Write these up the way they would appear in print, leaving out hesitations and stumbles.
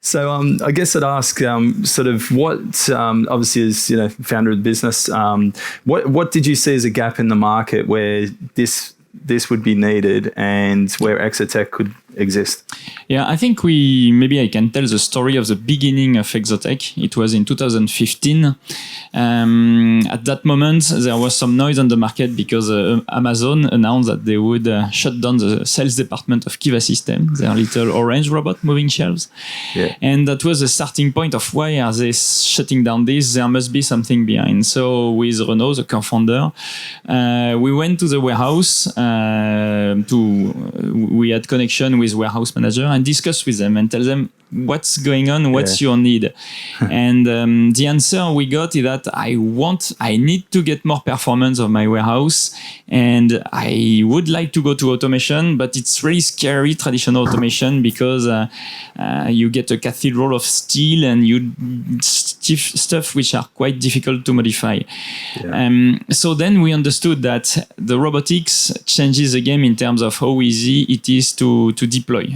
So I guess I'd ask sort of what, obviously as founder of the business, what did you see as a gap in the market where this would be needed and where Exotec could exist? Yeah, I think maybe I can tell the story of the beginning of Exotec. It was in 2015. At that moment, there was some noise on the market because Amazon announced that they would shut down the sales department of Kiva System, their little orange robot moving shelves. Yeah. And that was the starting point of why are they shutting down this? There must be something behind. So with Renaud, the co-founder, we went to the warehouse. We had connection with warehouse manager and discuss with them and tell them what's going on, what's your need. And the answer we got is that I need to get more performance of my warehouse, and I would like to go to automation, but it's really scary, traditional automation, because you get a cathedral of steel and you stuff which are quite difficult to modify. Yeah. So then we understood that the robotics changes the game in terms of how easy it is to deploy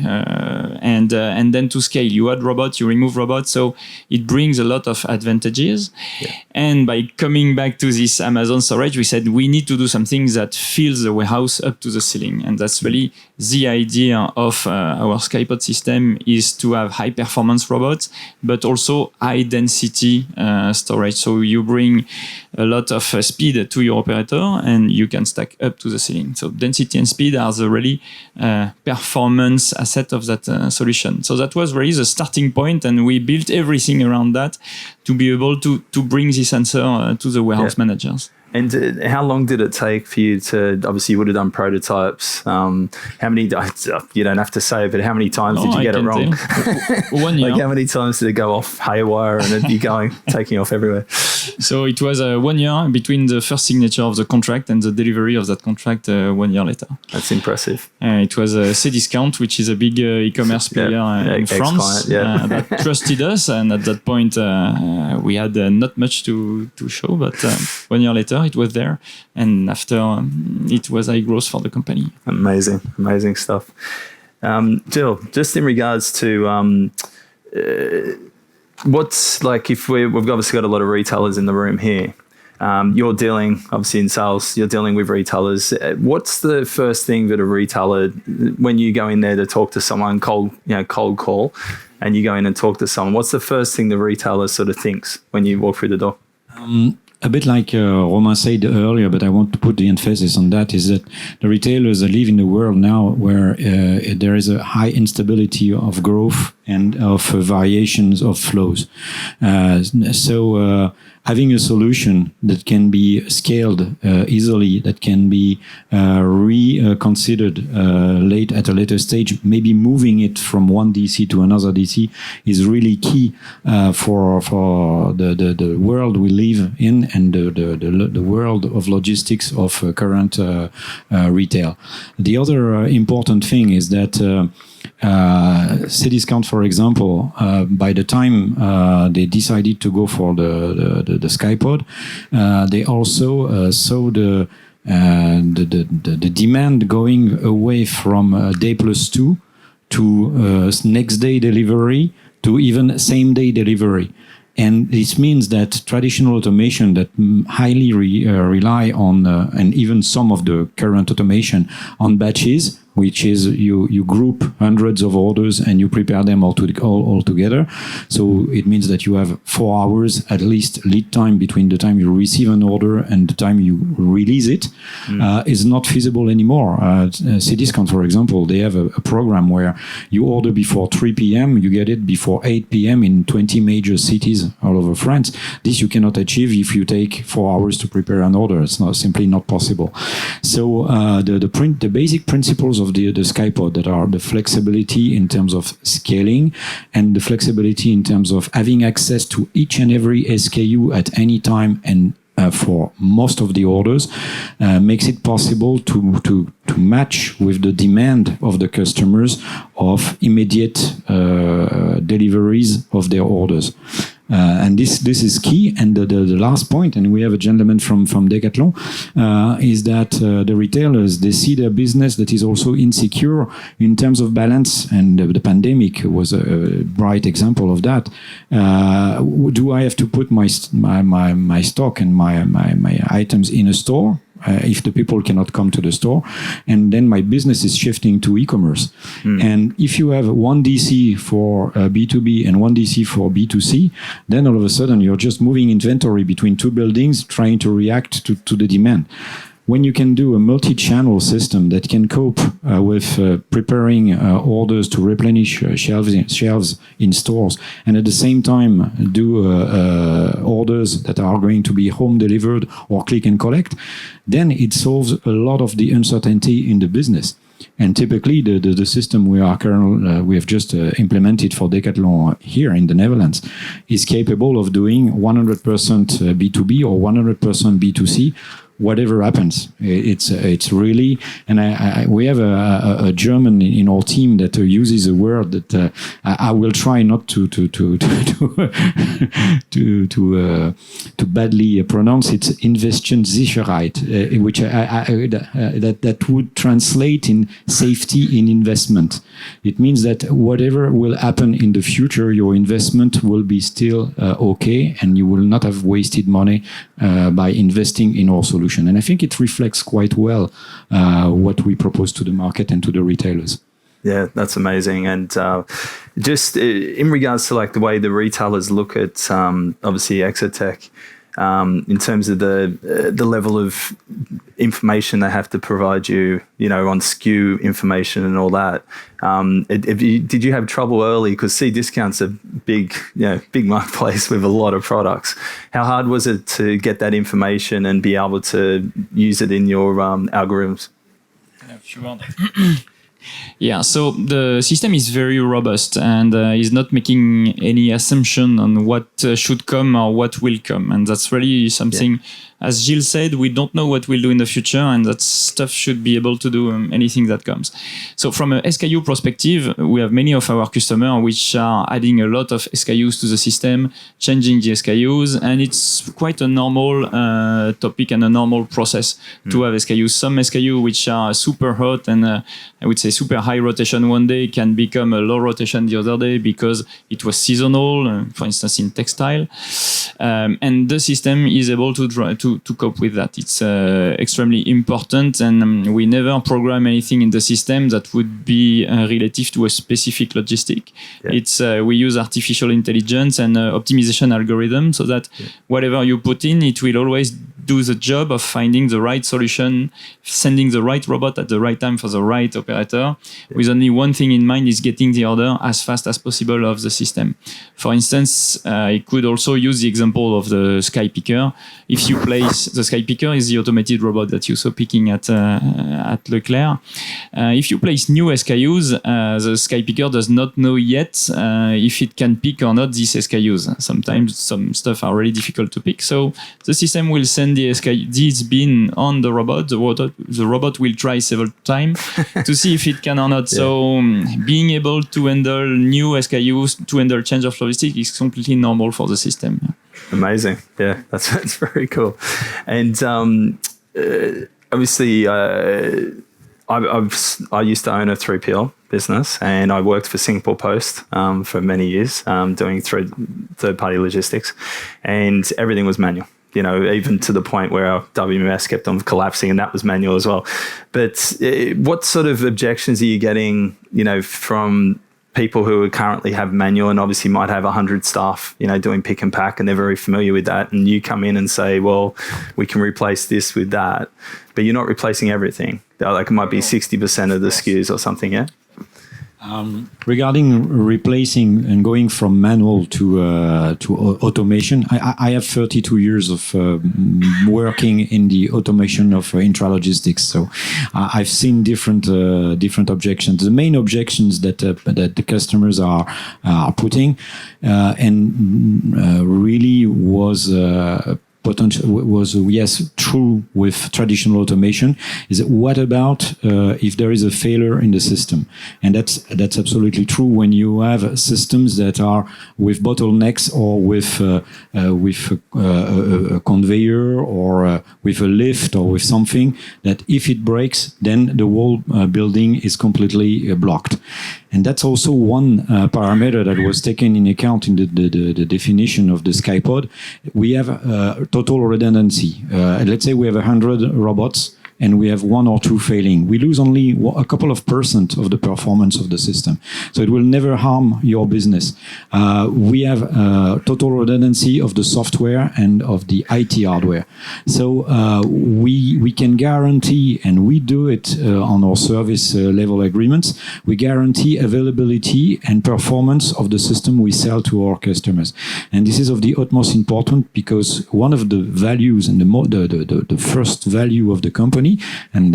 and then to scale. You add robots, you remove robots, so it brings a lot of advantages. Yeah. And by coming back to this Amazon storage, we said we need to do something that fills the warehouse up to the ceiling, and that's really the idea of our Skypod system, is to have high performance robots, but also high density storage. So you bring a lot of speed to your operator, and you can stack up to the ceiling. So density and speed are the really performance asset of that solution. So that was really the starting point, and we built everything around that to be able to bring this answer to the warehouse managers. And how long did it take for you to, obviously you would have done prototypes, how many, you don't have to say, but how many times did you get it wrong? 1 year. Like how many times did it go off haywire and it'd be taking off everywhere? So it was 1 year between the first signature of the contract and the delivery of that contract 1 year later. That's impressive. It was Cdiscount, which is a big e-commerce player in France that trusted us. And at that point, we had not much to show, but 1 year later, it was there, and after it was high growth for the company. Amazing stuff. Jill, just in regards to what's like, if we've obviously got a lot of retailers in the room here. You're dealing, obviously in sales, you're dealing with retailers. What's the first thing that a retailer, when you go in there to talk to someone, cold call, and you go in and talk to someone, what's the first thing the retailer sort of thinks when you walk through the door? A bit like Romain said earlier, but I want to put the emphasis on that, is that the retailers live in a world now where there is a high instability of growth and of variations of flows. So having a solution that can be scaled easily, that can be reconsidered at a later stage, maybe moving it from one DC to another DC, is really key for the world we live in and the world of logistics of current retail. The other important thing is that Cdiscount, for example, by the time they decided to go for the Skypod, they also saw the demand going away from day plus 2 to next day delivery to even same day delivery. And this means that traditional automation that highly rely on, and even some of the current automation on batches, which is you group hundreds of orders and you prepare them all together. So it means that you have 4 hours at least lead time between the time you receive an order and the time you release it. Is not feasible anymore. Cdiscount, for example, they have a program where you order before 3 p.m., you get it before 8 p.m. in 20 major cities all over France. This you cannot achieve if you take 4 hours to prepare an order. It's simply not possible. So the basic principles of the Skypod, that are the flexibility in terms of scaling and the flexibility in terms of having access to each and every SKU at any time and for most of the orders, makes it possible to match with the demand of the customers of immediate deliveries of their orders. And this is key. And the last point, and we have a gentleman from Decathlon, is that the retailers, they see their business that is also insecure in terms of balance. And the pandemic was a bright example of that. Do I have to put my stock and my items in a store? If the people cannot come to the store, and then my business is shifting to e-commerce. And if you have one DC for B2B and one DC for B2C, then all of a sudden you're just moving inventory between two buildings, trying to react to the demand. When you can do a multi-channel system that can cope with preparing orders to replenish shelves in stores, and at the same time do orders that are going to be home delivered or click and collect, then it solves a lot of the uncertainty in the business. And typically, the system we have just implemented for Decathlon here in the Netherlands is capable of doing 100% B2B or 100% B2C. Whatever happens, it's really, and we have a German in our team that uses a word that I will try not to badly pronounce. It's Investitionssicherheit, which that would translate in safety in investment. It means that whatever will happen in the future, your investment will be still okay, and you will not have wasted money by investing in our solution. And I think it reflects quite well what we propose to the market and to the retailers. Yeah, that's amazing. And just in regards to like the way the retailers look at obviously Exotec, in terms of the level of information they have to provide you, on SKU information and all that. Did you have trouble early? Because Cdiscount's a big marketplace with a lot of products. How hard was it to get that information and be able to use it in your algorithms? If you want. Yeah, so the system is very robust and is not making any assumption on what should come or what will come. And that's really something, as Gilles said, we don't know what we'll do in the future, and that stuff should be able to do anything that comes. So from a SKU perspective, we have many of our customers which are adding a lot of SKUs to the system, changing the SKUs, and it's quite a normal topic and a normal process to have SKUs. Some SKU which are super hot and I would say super high rotation one day can become a low rotation the other day because it was seasonal, for instance in textile, and the system is able to cope with that. It's extremely important, and we never program anything in the system that would be relative to a specific logistic. It's we use artificial intelligence and optimization algorithm so that whatever you put in, it will always do the job of finding the right solution, sending the right robot at the right time for the right operator, with only one thing in mind, is getting the order as fast as possible of the system. For instance, I could also use the example of the Sky Picker. If you place the Sky Picker is the automated robot that you saw picking at Leclerc. If you place new SKUs, the Sky Picker does not know yet if it can pick or not these SKUs. Sometimes some stuff are really difficult to pick, so the system will send this bin on the robot. The robot will try several times to see if it can or not. So being able to handle new SKUs, to handle change of logistics is completely normal for the system. Amazing. Yeah, that's very cool. And obviously, I used to own a 3PL business, and I worked for Singapore Post for many years, doing third-party logistics, and everything was manual. Even to the point where our WMS kept on collapsing, and that was manual as well. But what sort of objections are you getting, from people who currently have manual and obviously might have 100 staff, doing pick and pack, and they're very familiar with that. And you come in and say, well, we can replace this with that, but you're not replacing everything. Like it might be 60% of the SKUs or something, yeah? Regarding replacing and going from manual to automation, I have 32 years of working in the automation of intralogistics, so I've seen different objections. The main objections that the customers are putting, and really was yes, true with traditional automation is what about if there is a failure in the system? And that's absolutely true when you have systems that are with bottlenecks or with a conveyor or with a lift or with something that if it breaks, then the whole building is completely blocked. And that's also one parameter that was taken in account in the definition of the Skypod. We have total redundancy. Let's say we have 100 robots and we have one or two failing. We lose only a couple of % of the performance of the system. So it will never harm your business. We have total redundancy of the software and of the IT hardware. So we can guarantee, and we do it on our service level agreements, we guarantee availability and performance of the system we sell to our customers. And this is of the utmost importance because one of the values and the first value of the company, and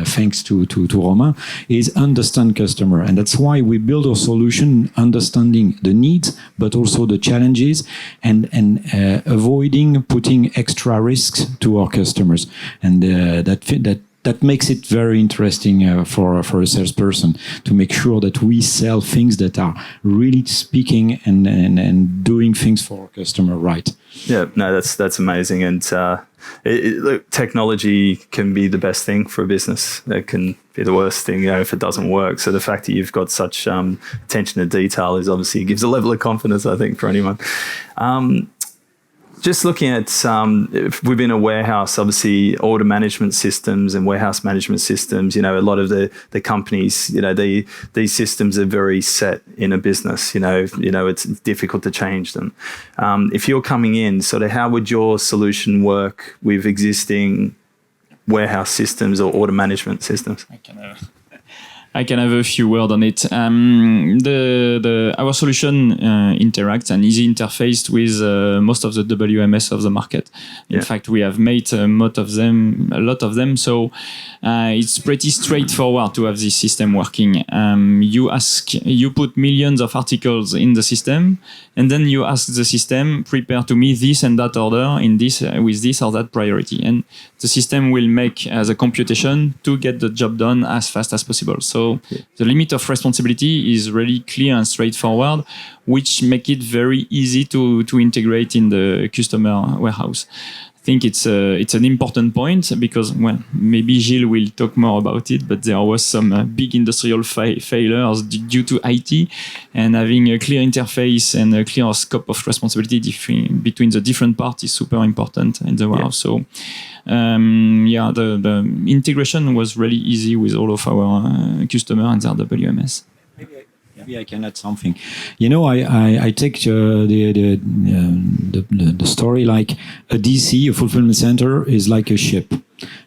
thanks to Romain, is understand customer. And that's why we build our solution understanding the needs, but also the challenges, and avoiding putting extra risks to our customers. And that makes it very interesting for a salesperson to make sure that we sell things that are really speaking and doing things for our customer right. Yeah, no, that's amazing. And look, technology can be the best thing for a business. It can be the worst thing, if it doesn't work. So the fact that you've got such attention to detail is obviously gives a level of confidence, I think, for anyone. Just looking at within a warehouse, obviously order management systems and warehouse management systems, a lot of the companies, these systems are very set in a business, it's difficult to change them. If you're coming in, sort of how would your solution work with existing warehouse systems or order management systems? I can have a few words on it. Our solution interacts and is interfaced with most of the WMS of the market. In fact, we have made a lot of them. So it's pretty straightforward to have this system working. You put millions of articles in the system, and then you ask the system, prepare to me this and that order in this with this or that priority, and the system will make the computation to get the job done as fast as possible. So the limit of responsibility is really clear and straightforward, which make it very easy to integrate in the customer warehouse. I think it's an important point because, maybe Gilles will talk more about it, but there was some big industrial failures due to IT, and having a clear interface and a clear scope of responsibility between the different parts is super important in the warehouse. So the integration was really easy with all of our customers and their WMS. Maybe I can add something. I take the story like a DC, a fulfillment center, is like a ship.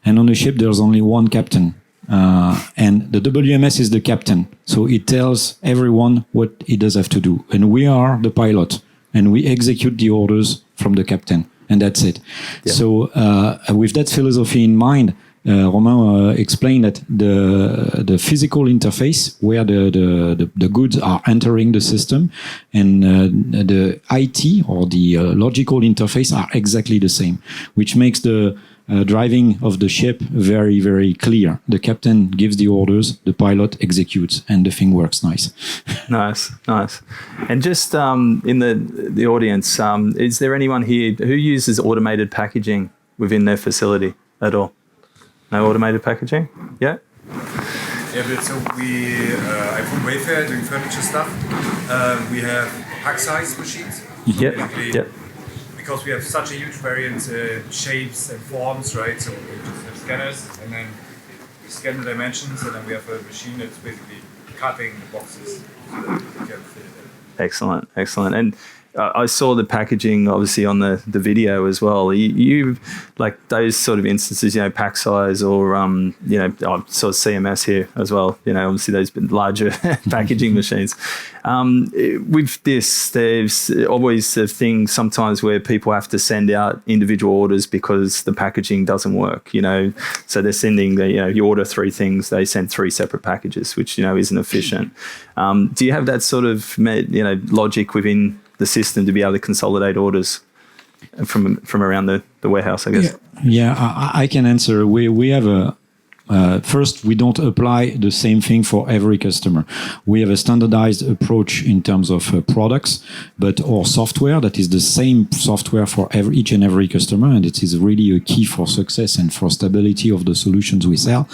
And on a ship, there's only one captain. And the WMS is the captain. So it tells everyone what he does have to do. And we are the pilot. And we execute the orders from the captain. And that's it. Yeah. So with that philosophy in mind, Romain explained that the physical interface where the goods are entering the system and the IT or the logical interface are exactly the same, which makes the driving of the ship very, very clear. The captain gives the orders, the pilot executes, and the thing works nice. Nice. And just in the audience, is there anyone here who uses automated packaging within their facility at all? No automated packaging? Yeah? Yeah, but so I'm from Wayfair doing furniture stuff. We have pack size machines. Yep. Because we have such a huge variance in shapes and forms, right? So we just have scanners, and then we scan the dimensions, and then we have a machine that's basically cutting the boxes so that we can fit it in. Excellent. And I saw the packaging obviously on the video as well. You like those sort of instances, pack size or I saw CMS here as well. Obviously those larger packaging machines. With this, there's always a thing sometimes where people have to send out individual orders because the packaging doesn't work. So they're sending you order 3 things, they send 3 separate packages, which isn't efficient. Do you have that sort of logic within the system to be able to consolidate orders? from around the warehouse, I guess. Yeah, I can answer. We have a first, we don't apply the same thing for every customer. We have a standardized approach in terms of products, but our software, that is the same software for each and every customer, and it is really a key for success and for stability of the solutions we sell,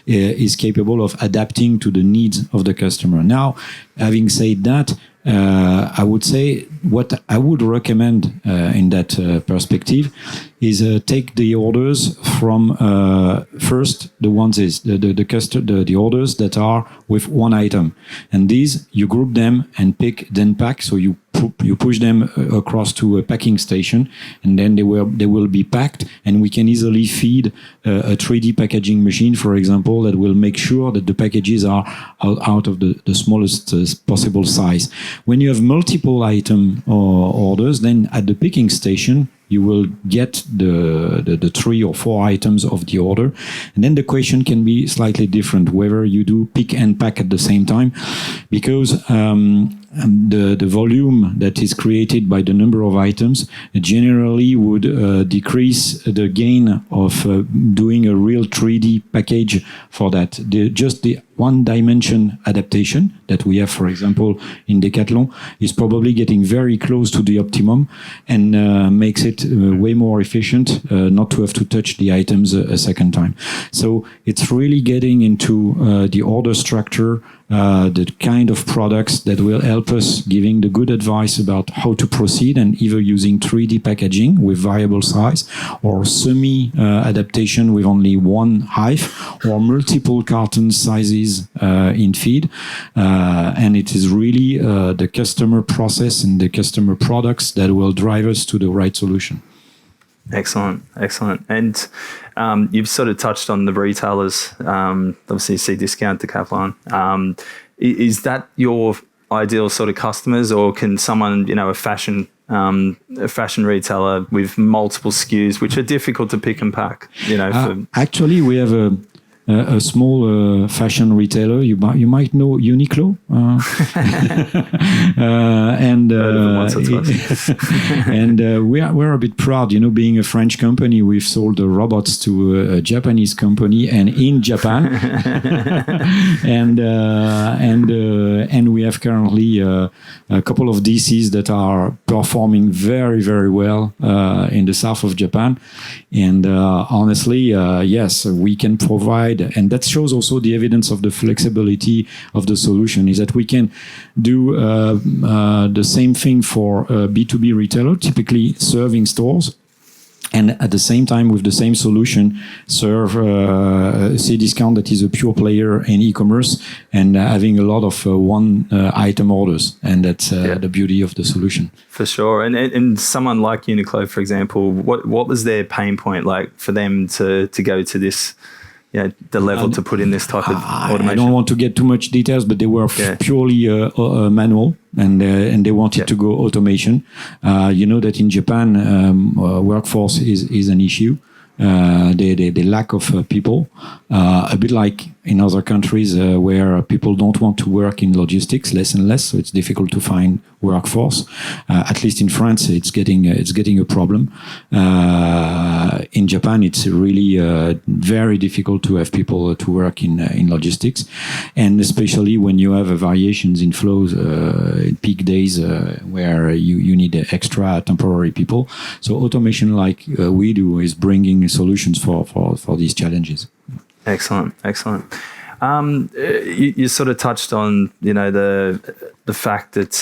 is capable of adapting to the needs of the customer. Now, having said that, I would say what I would recommend in that perspective is take the orders from first the ones is the orders that are with one item, and these you group them and then pack. So you push them across to a packing station, and then they will be packed, and we can easily feed a 3D packaging machine, for example, that will make sure that the packages are out of the smallest possible size. When you have multiple item orders, then at the picking station you will get the 3 or 4 items of the order, and then the question can be slightly different whether you do pick and pack at the same time, because the volume that is created by the number of items generally would decrease the gain of doing a real 3D package for that. Just the one dimension adaptation that we have, for example, in Decathlon, is probably getting very close to the optimum, and makes it way more efficient not to have to touch the items a second time. So it's really getting into the order structure, the kind of products that will help us giving the good advice about how to proceed, and either using 3D packaging with variable size, or semi adaptation with only one hive, or multiple carton sizes in feed. And it is really the customer process and the customer products that will drive us to the right solution. Excellent. And you've sort of touched on the retailers, obviously Cdiscount, Decathlon. Is that your ideal sort of customers, or can someone, a fashion retailer with multiple SKUs, which are difficult to pick and pack, Actually, we have a small fashion retailer. You might know Uniqlo, and we're a bit proud. Being a French company, we've sold the robots to a Japanese company, and in Japan, and we have currently a couple of DCs that are performing very, very well in the south of Japan. And honestly, yes, we can provide. And that shows also the evidence of the flexibility of the solution, is that we can do the same thing for a B2B retailer, typically serving stores, and at the same time, with the same solution, serve Cdiscount that is a pure player in e-commerce, and having a lot of one-item orders. And that's the beauty of the solution. For sure. And someone like Uniqlo, for example, what was their pain point like for them to go to this, the level to put in this type of automation? I don't want to get too much details, but they were purely manual, and they wanted to go automation. You know that in Japan, workforce is an issue. The lack of people, a bit like in other countries where people don't want to work in logistics, less and less, so it's difficult to find workforce. At least in France, it's getting a problem. In Japan, it's really very difficult to have people to work in logistics, and especially when you have variations in flows in peak days where you need extra temporary people. So automation, like we do, is bringing solutions for these challenges. Excellent. You sort of touched on, the fact that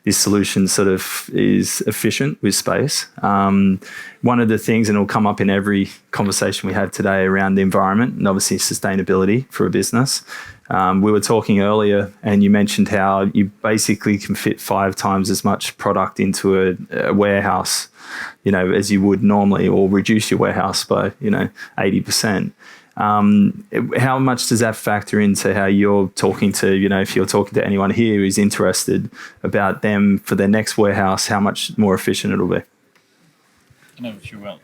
this solution sort of is efficient with space. One of the things, and it'll come up in every conversation we have today around the environment and obviously sustainability for a business. We were talking earlier, and you mentioned how you basically can fit 5 times as much product into a warehouse, as you would normally, or reduce your warehouse by, 80%. How much does that factor into how you're talking to, if you're talking to anyone here who's interested about them for their next warehouse, how much more efficient it'll be? I know if you will.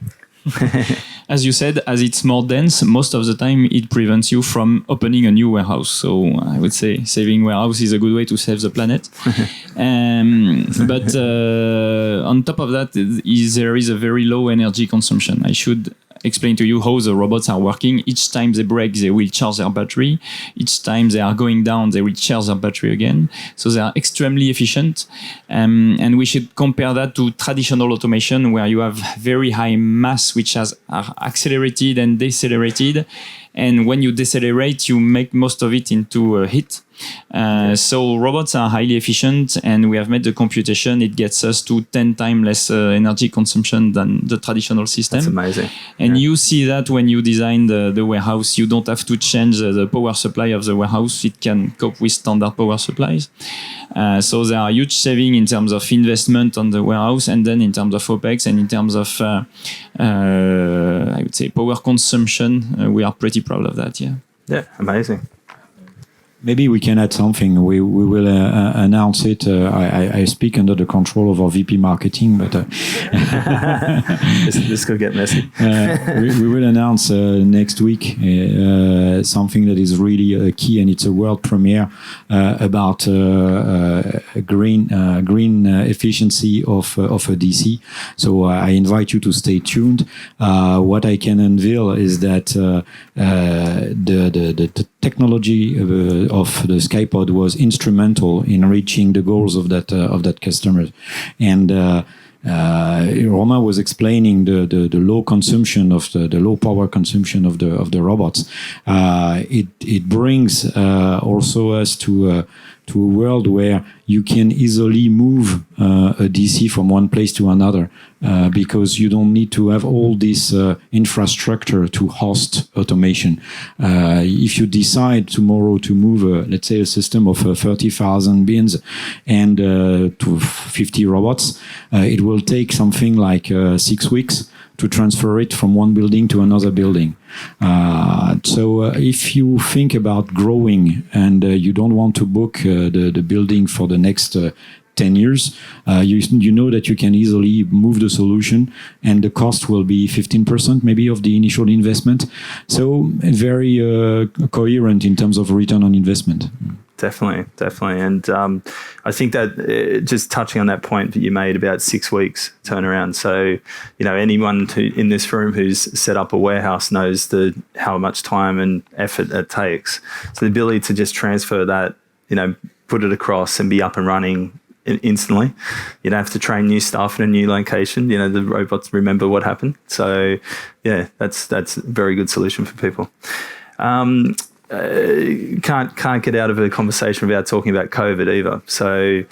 As you said, as it's more dense, most of the time it prevents you from opening a new warehouse. So I would say saving warehouse is a good way to save the planet. But on top of that, there is a very low energy consumption. I should explain to you how the robots are working. Each time they break, they will charge their battery. Each time they are going down, they will charge their battery again. So they are extremely efficient. And we should compare that to traditional automation, where you have very high mass, which are accelerated and decelerated. And when you decelerate, you make most of it into heat. So robots are highly efficient, and we have made the computation. It gets us to 10 times less energy consumption than the traditional system. That's amazing. And you see that when you design the warehouse, you don't have to change the power supply of the warehouse. It can cope with standard power supplies. So there are huge savings in terms of investment on the warehouse, and then in terms of OPEX, and in terms of, I would say, power consumption. We are pretty proud of that, yeah. Yeah, amazing. Maybe we can add something. We will announce it. I speak under the control of our VP marketing, but this could get messy. We will announce next week something that is really key, and it's a world premiere about green efficiency of a DC. So I invite you to stay tuned. What I can unveil is that the technology of the Skypod was instrumental in reaching the goals of that customer. And Roma was explaining the low consumption of the low power consumption of the robots. It brings also us to a world where you can easily move a DC from one place to another because you don't need to have all this infrastructure to host automation. If you decide tomorrow to move, let's say, a system of 30,000 bins and to 50 robots, it will take something like 6 weeks to transfer it from one building to another building. So if you think about growing and you don't want to book the building for the next 10 years, you know that you can easily move the solution, and the cost will be 15% maybe of the initial investment. So very coherent in terms of return on investment. Definitely. And I think that just touching on that point that you made about 6 weeks turnaround. So, anyone in this room who's set up a warehouse knows how much time and effort it takes. So the ability to just transfer that, put it across and be up and running instantly. You don't have to train new staff in a new location. The robots remember what happened. So yeah, that's a very good solution for people. Can't get out of a conversation without talking about COVID either. So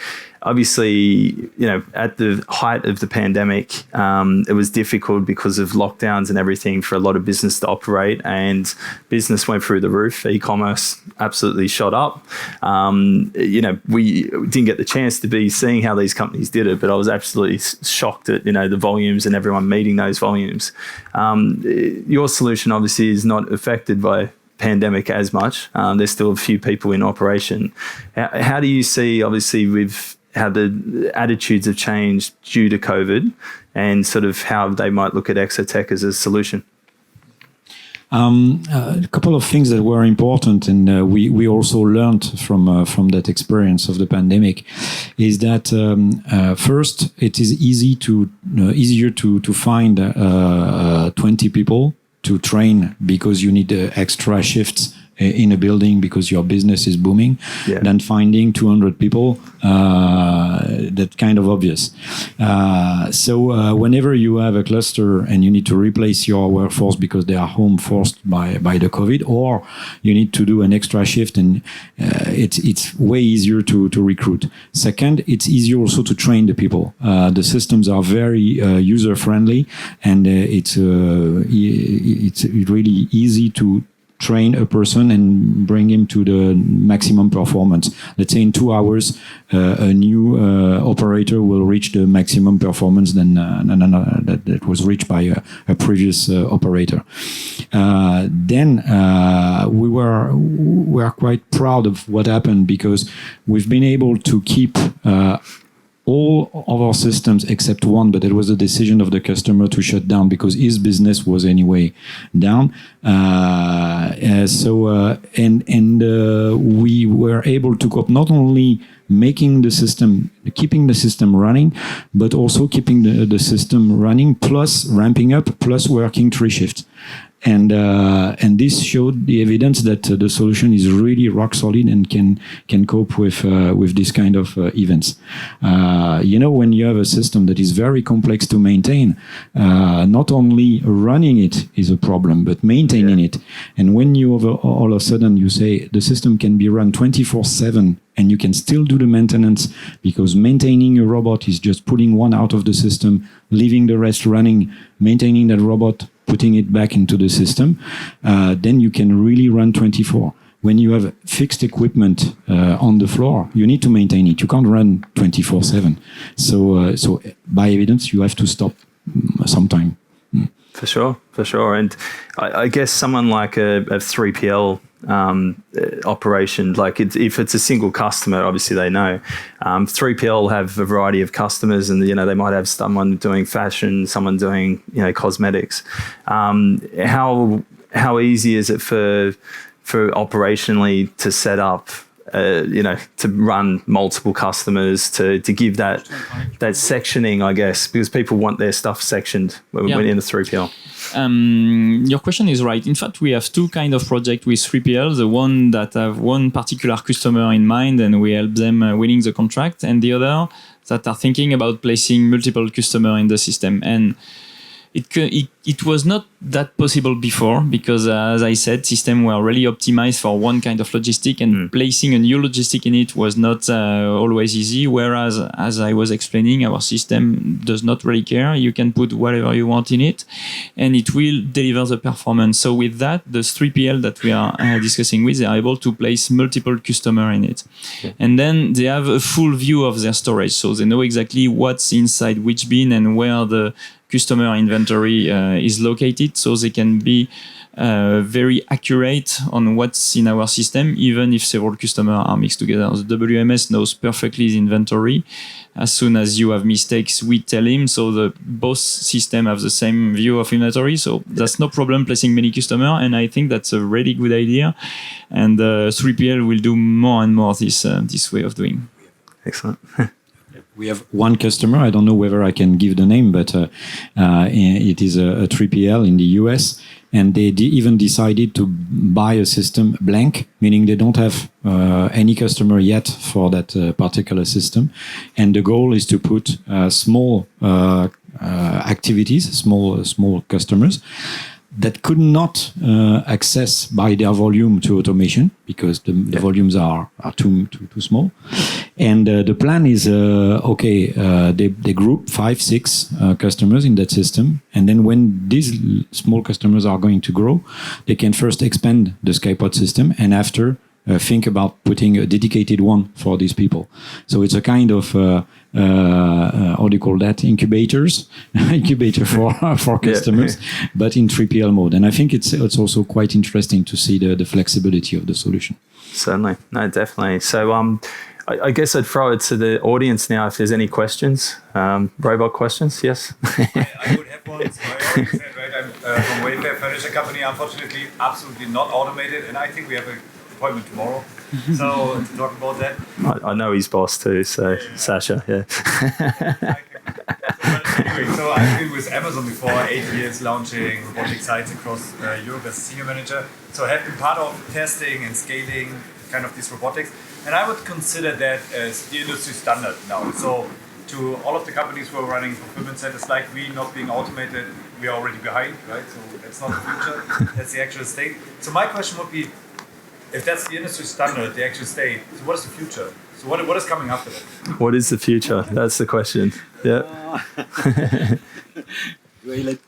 obviously, at the height of the pandemic, it was difficult because of lockdowns and everything for a lot of business to operate, and business went through the roof. E-commerce absolutely shot up. We didn't get the chance to be seeing how these companies did it, but I was absolutely shocked at, the volumes and everyone meeting those volumes. Your solution obviously is not affected by pandemic as much. There's still a few people in operation. How do you see, obviously, with how the attitudes have changed due to COVID, and sort of how they might look at Exotec as a solution? A couple of things that were important, and we also learned from that experience of the pandemic, is that first, it is easier to find 20 people to train because you need extra shifts in a building because your business is booming, than finding 200 people. That's kind of obvious. So whenever you have a cluster and you need to replace your workforce because they are home forced by the COVID, or you need to do an extra shift, and it's way easier to recruit. Second, it's easier also to train the people. The systems are very user friendly, and it's really easy to train a person and bring him to the maximum performance. Let's say in 2 hours, a new operator will reach the maximum performance that was reached by a previous operator. Then we were quite proud of what happened, because we've been able to keep all of our systems except one, but it was a decision of the customer to shut down because his business was anyway down. We were able to cope not only keeping the system running, but also keeping the system running, plus ramping up, plus working 3 shifts. And this showed the evidence that the solution is really rock solid and can cope with this kind of events. When you have a system that is very complex to maintain, not only running it is a problem, but maintaining it. And when you all of a sudden you say the system can be run 24/7 and you can still do the maintenance, because maintaining a robot is just pulling one out of the system, leaving the rest running, maintaining that robot, putting it back into the system, then you can really run 24. When you have fixed equipment on the floor, you need to maintain it. You can't run 24/7. So by evidence, you have to stop sometime. For sure. And I guess someone like a 3PL operation, like if it's a single customer, obviously they know. 3PL have a variety of customers, and they might have someone doing fashion, someone doing cosmetics. How easy is it for operationally to set up? To run multiple customers, to give that sectioning, I guess, because people want their stuff sectioned when in a 3PL. Your question is right. In fact, we have 2 kind of project with 3PL. The one that have one particular customer in mind and we help them winning the contract, and the other that are thinking about placing multiple customer in the system. And it was not that possible before because, as I said, systems were really optimized for one kind of logistic, and placing a new logistic in it was not always easy. Whereas, as I was explaining, our system does not really care. You can put whatever you want in it, and it will deliver the performance. So with that, the 3PL that we are discussing with, they are able to place multiple customer in it. Okay. And then they have a full view of their storage. So they know exactly what's inside which bin and where the customer inventory is located, so they can be very accurate on what's in our system, even if several customers are mixed together. The WMS knows perfectly the inventory. As soon as you have mistakes, we tell him, so both systems have the same view of inventory, so that's no problem placing many customers, and I think that's a really good idea, and 3PL will do more and more this way of doing. Excellent. We have one customer, I don't know whether I can give the name, but it is a 3PL in the US, and they even decided to buy a system blank, meaning they don't have any customer yet for that particular system. And the goal is to put small activities, small customers, that could not access by their volume to automation because the volumes are too small. And the plan is, they group 5-6 customers in that system. And then when these small customers are going to grow, they can first expand the Skypod system and after think about putting a dedicated one for these people. So it's a kind of, how do you call that? Incubator for customers, but in 3PL mode. And I think it's also quite interesting to see the flexibility of the solution. Certainly. No, definitely. So I guess I'd throw it to the audience now if there's any questions. Robot questions, yes? I would have one. So I already said, right, I'm from Wayfair Furniture Company, unfortunately, absolutely not automated. And I think we have an appointment tomorrow. So to talk about that. I know his boss too, so Sasha, Anyway, so I've been with Amazon before, 8 years launching robotic sites across Europe as a senior manager. So I have been part of testing and scaling kind of these robotics. And I would consider that as the industry standard now. So to all of the companies who are running fulfillment centers like we, not being automated, we are already behind, right? So that's not the future, that's the actual state. So my question would be, if that's the industry standard, the actual state, so what is the future? So what is coming after that? What is the future? That's the question. Yeah.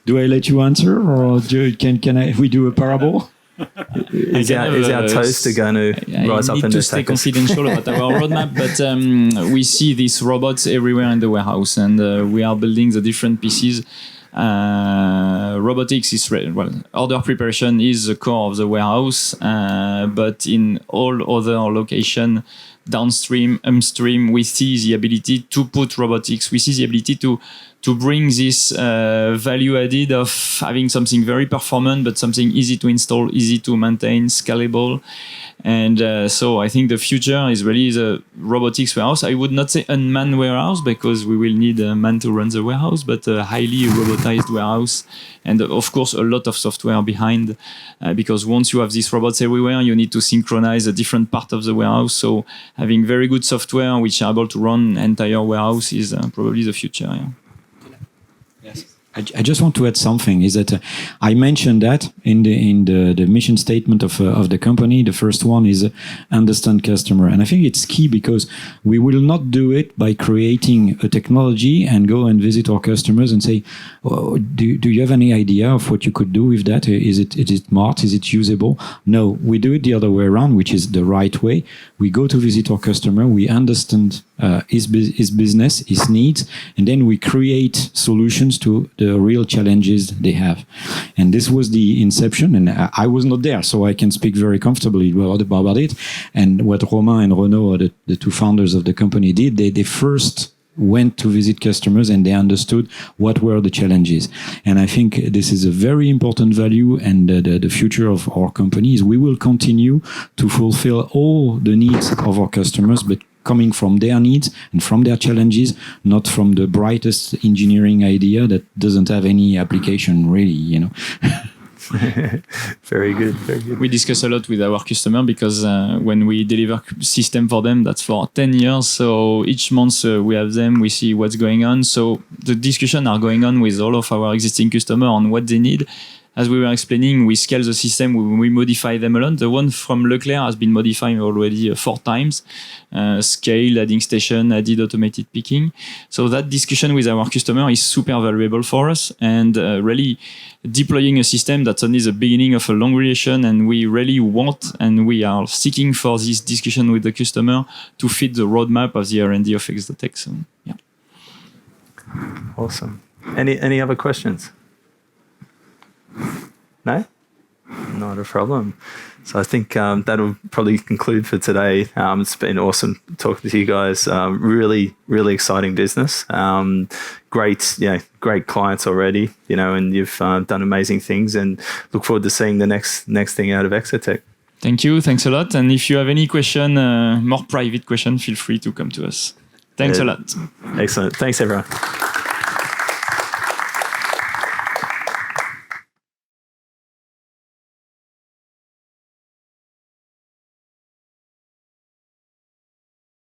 Do I let you answer, or can we do a parable? Is our toaster going to rise up and I need to stay confidential about our roadmap, but we see these robots everywhere in the warehouse, and we are building the different pieces. Robotics is order preparation is the core of the warehouse, but in all other locations, downstream, upstream, we see the ability to put robotics. We see the ability to bring this value added of having something very performant, but something easy to install, easy to maintain, scalable. And so I think the future is really the robotics warehouse. I would not say unmanned warehouse because we will need a man to run the warehouse, but a highly robotized warehouse. And of course, a lot of software behind because once you have these robots everywhere, you need to synchronize a different part of the warehouse. So having very good software which are able to run entire warehouse is probably the future. Yeah. I just want to add something. Is that I mentioned that in the mission statement of the company. The first one is understand customer, and I think it's key because we will not do it by creating a technology and go and visit our customers and say, oh, do you have any idea of what you could do with that? Is it smart? Is it usable? No, we do it the other way around, which is the right way. We go to visit our customer. We understand his business, his needs, and then we create solutions to the real challenges they have. And this was the inception, and I was not there, so I can speak very comfortably about it. And what Romain and Renaud, the two founders of the company, did, they first went to visit customers and they understood what were the challenges. And I think this is a very important value, and the future of our company is we will continue to fulfill all the needs of our customers, but coming from their needs and from their challenges, not from the brightest engineering idea that doesn't have any application really, you know. Very good, very good. We discuss a lot with our customer because when we deliver system for them, that's for 10 years. So each month we have them, we see what's going on. So the discussion are going on with all of our existing customer on what they need. As we were explaining, we scale the system, we modify them a lot. The one from Leclerc has been modified already 4 times. Scale, adding station, added automated picking. So that discussion with our customer is super valuable for us, and really deploying a system that's only the beginning of a long relation, and we really want and we are seeking for this discussion with the customer to fit the roadmap of the R&D of Exotec. So, yeah. Awesome. Any other questions? No? Not a problem. So I think that'll probably conclude for today. It's been awesome talking to you guys. Really, really exciting business. Great clients already, and you've done amazing things, and look forward to seeing the next thing out of Exotec. Thank you. Thanks a lot. And if you have any question, more private question, feel free to come to us. Thanks a lot. Excellent. Thanks, everyone.